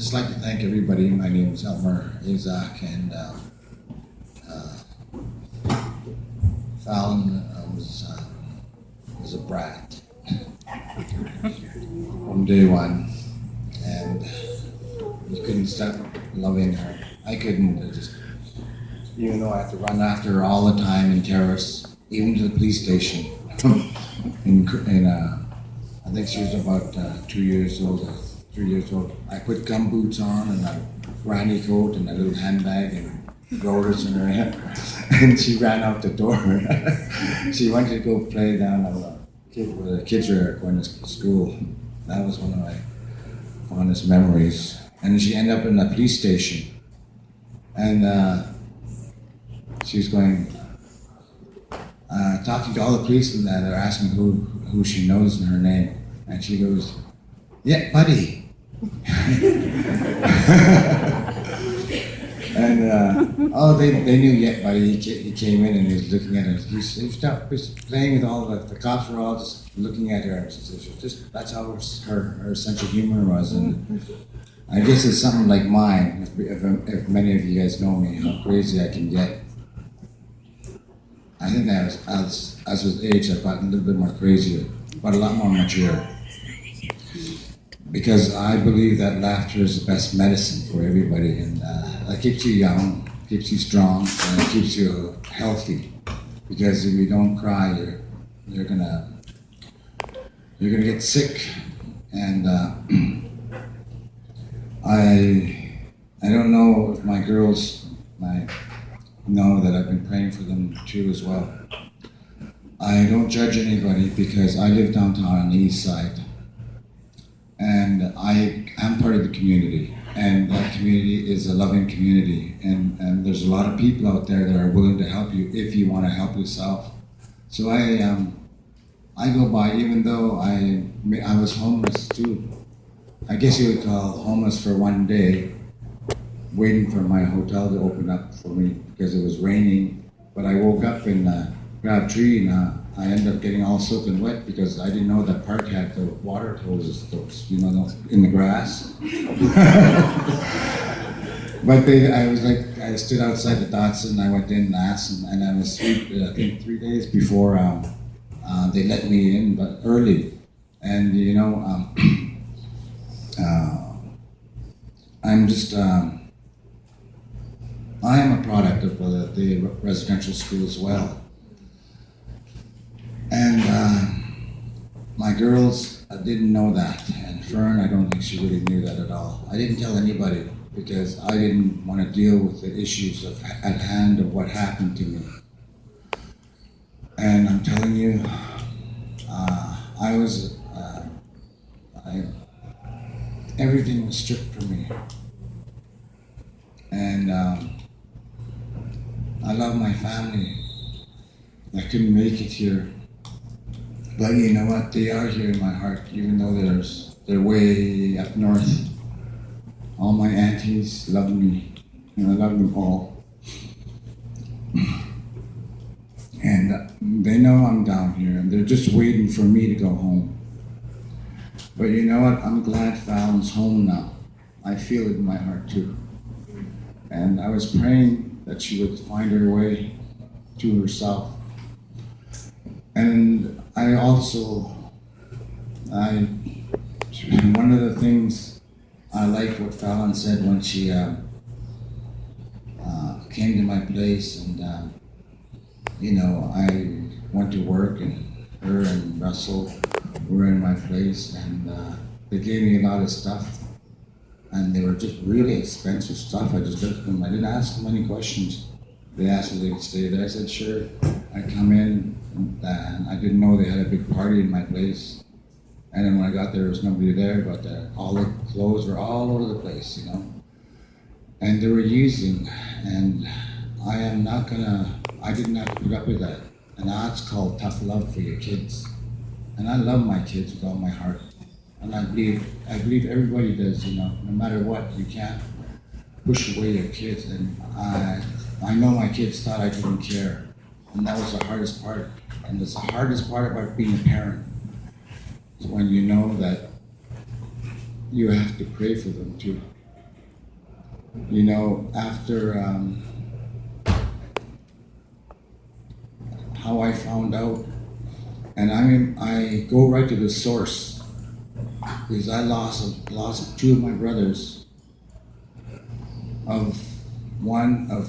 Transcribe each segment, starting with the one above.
just like to thank everybody. My name is Elmer Azak, and Falon was a brat from day one, and you couldn't stop loving her. I couldn't. Even though I had to run after her all the time in terrace, even to the police station. I think she was about 2 years old, 3 years old. I put gum boots on and a granny coat and a little handbag and rollers in her head, and she ran out the door. She wanted to go play down where the kids were going to school. That was one of my fondest memories. And she ended up in the police station, and she was going, talking to all the policemen that are asking who she knows and her name. And she goes, "Yeah, buddy." And they knew "Yeah, buddy." He came in and he was looking at her. He stopped playing with all the cops were all just looking at her. That's how her sense of humor was. And I guess it's something like mine. If many of you guys know me, how crazy I can get. I think that as with age, I've gotten a little bit more crazier, but a lot more mature. Because I believe that laughter is the best medicine for everybody, and it keeps you young, keeps you strong, and it keeps you healthy. Because if you don't cry, you're gonna get sick. And I don't know if my girls know that I've been praying for them too as well. I don't judge anybody because I live downtown on the east side, and I am part of the community, and that community is a loving community, and there's a lot of people out there that are willing to help you if you want to help yourself. So I go by, even though I was homeless too. I guess you would call homeless for one day, waiting for my hotel to open up for me because it was raining. But I woke up in Crabtree, and I ended up getting all soaking wet because I didn't know that park had the water hoses, in the grass. But I stood outside the Dotson, I went in and asked them, and I was I think 3 days before they let me in, but early. And I'm just, I am a product of the residential school as well. And my girls didn't know that, and Fern, I don't think she really knew that at all. I didn't tell anybody because I didn't want to deal with the issues at hand of what happened to me. And I'm telling you, everything was stripped from me. And I love my family. I couldn't make it here. But you know what? They are here in my heart, even though they're way up north. All my aunties love me, and I love them all. And they know I'm down here, and they're just waiting for me to go home. But you know what? I'm glad Falon's home now. I feel it in my heart too. And I was praying that she would find her way to herself. And one of the things I liked what Falon said when she came to my place, and I went to work, and her and Russell were in my place, and they gave me a lot of stuff, and they were just really expensive stuff. I just looked at them. I didn't ask them any questions. They asked if they could stay there. I said, sure. I come in, and I didn't know they had a big party in my place. And then when I got there, there was nobody there, but all the clothes were all over the place, And they were using, and I didn't have to put up with that. And that's called tough love for your kids. And I love my kids with all my heart. And I believe everybody does, no matter what, you can't push away your kids. And I know my kids thought I didn't care. And that was the hardest part. And it's the hardest part about being a parent, is when you know that you have to pray for them too. You know, after how I found out, and I go right to the source because I lost two of my brothers, of one of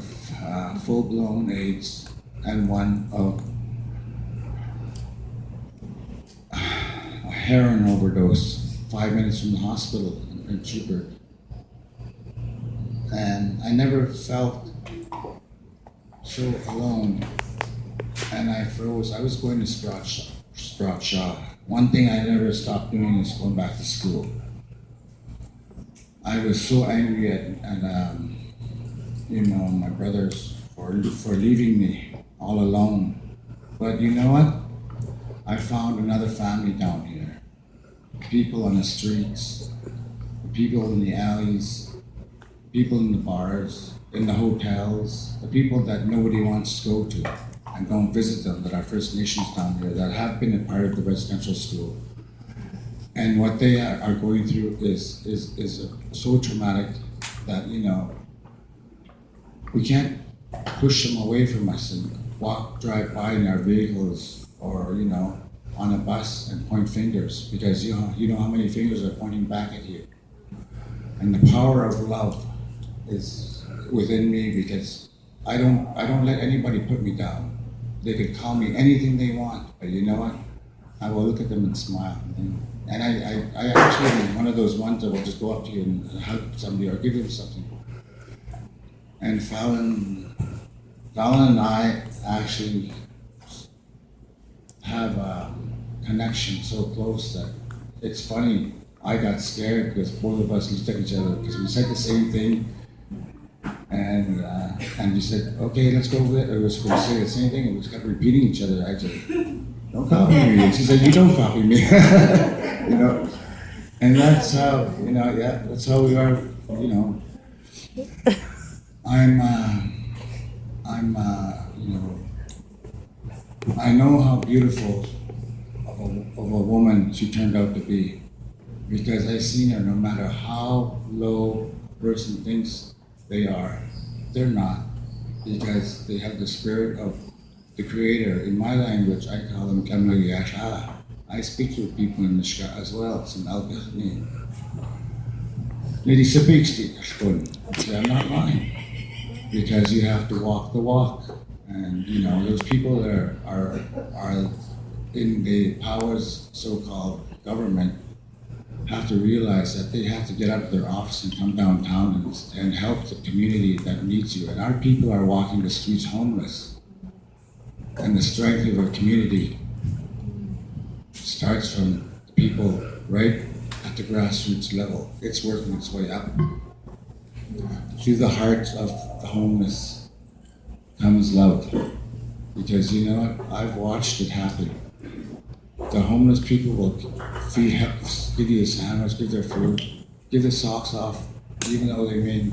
full-blown AIDS and one of a heroin overdose 5 minutes from the hospital in Schubert. And I never felt so alone. And I froze. I was going to Sprout Shaw. One thing I never stopped doing is going back to school. I was so angry at my brothers for leaving me all alone. But you know what? I found another family down here. People on the streets, people in the alleys, people in the bars, in the hotels, the people that nobody wants to go to and don't visit them, that are First Nations down here, that have been a part of the residential school. And what they are going through is so traumatic that, we can't push them away from us and drive by in our vehicles or, on a bus and point fingers, because you know how many fingers are pointing back at you. And the power of love is within me, because I don't let anybody put me down. They could call me anything they want, but you know what? I will look at them and smile. And I actually am one of those ones that will just go up to you and hug somebody or give them something. And Falon and I actually have a connection so close that it's funny. I got scared because both of us looked at each other because we said the same thing. And we said, okay, let's go with it. Or we was going to say the same thing, and we just kept repeating each other. I said, don't copy me. And she said, you don't copy me. And that's how, that's how we are, I know how beautiful of a woman she turned out to be, because I seen her. No matter how low a person thinks they are, they're not, because they have the spirit of the Creator. In my language, I call them Kamla. I speak to people in the Shka as well. It's an Al-Ghani. I'm not lying, because you have to walk the walk. And those people that are in the powers, so-called government, have to realize that they have to get out of their office and come downtown and help the community that needs you. And our people are walking the streets homeless. And the strength of our community starts from the people right at the grassroots level. It's working its way up. Through the hearts of the homeless comes love. Because you know what? I've watched it happen. The homeless people will give you a sandwich, give their food, give their socks off, even though they may